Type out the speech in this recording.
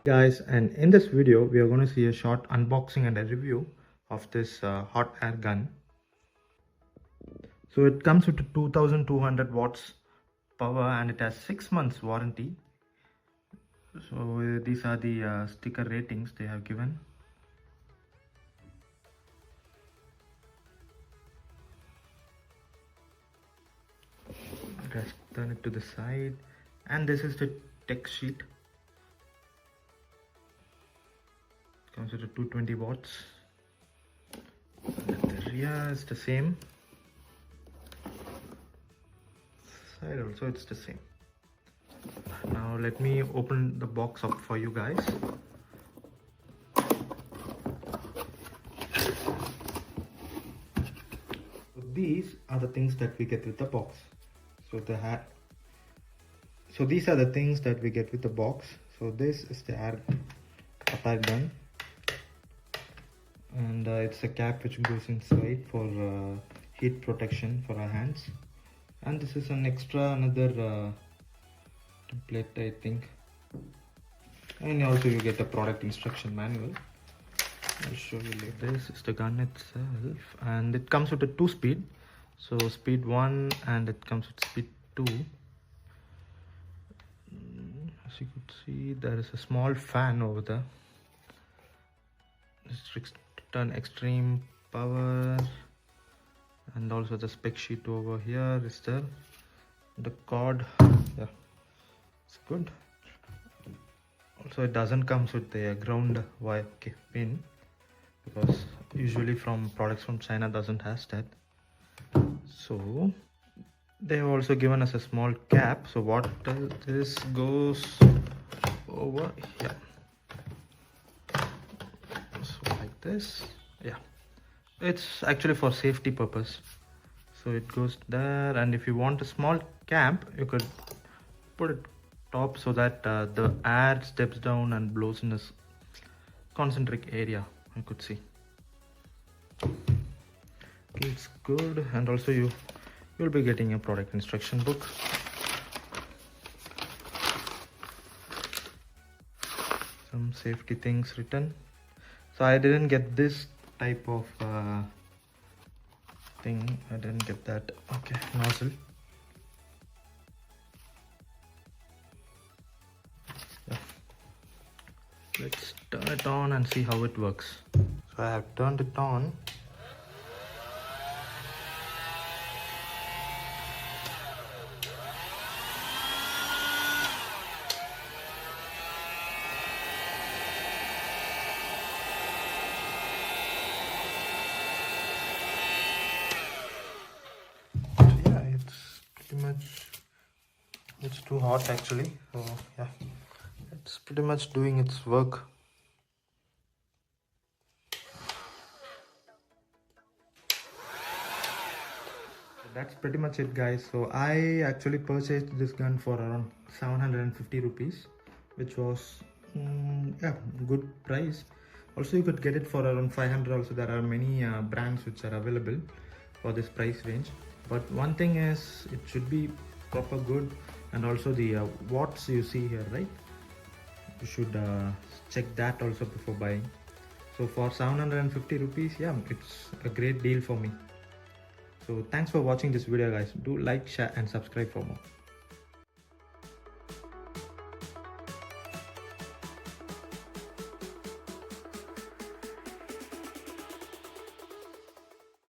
Guys, and in this video we are going to see a short unboxing and a review of this hot air gun. So it comes with 2200 watts power and it has 6 months warranty. So these are the sticker ratings they have given. Just turn it to the side, and this is the tech sheet. Comes with a 220 watts. And the rear is the same. Side also it's the same. Now let me open the box up for you guys. So these are the things that we get with the box. So these are the things that we get with the box. So this is the air gun, and it's a cap which goes inside for heat protection for our hands. And this is another template, I think. And also you get a product instruction manual. I'll show you later. This is the gun itself, and it comes with a 2-speed. So speed 1, and it comes with speed 2. As you could see, there is a small fan over there. This turn Xtreme Power, and also the spec sheet over here is there. The cord, yeah, it's good. Also it doesn't come with the ground wire pin, because usually from products from China doesn't has that. So they have also given us a small cap. So what this goes over here, so like this. Yeah, it's actually for safety purpose. So it goes there, and if you want a small cap, you could put it top so that the air steps down and blows in this concentric area. You could see. Okay, it's good. And also you'll be getting a product instruction book. Some safety things written. So I didn't get this type of thing. I didn't get that. Okay, nozzle. Yeah. Let's turn it on and see how it works. So I have turned it on. It's too hot actually, so yeah, it's pretty much doing its work. So that's pretty much it, guys. So I actually purchased this gun for around 750 rupees, which was yeah, good price. Also you could get it for around 500. Also there are many brands which are available for this price range, but one thing is it should be proper good. And also the watts you see here, right? You should check that also before buying. So for 750 rupees, yeah, it's a great deal for me. So thanks for watching this video, guys. Do like, share and subscribe for more.